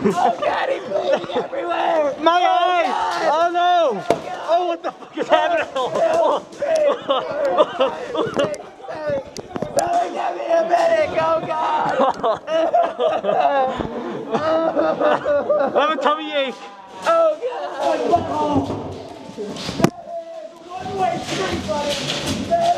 Oh God, he's bleeding everywhere! My eye! Oh no! Oh, what the fuck is happening? Brother, give me a medic! Oh God! I have a tummy ache. Oh God! One-way street, buddy.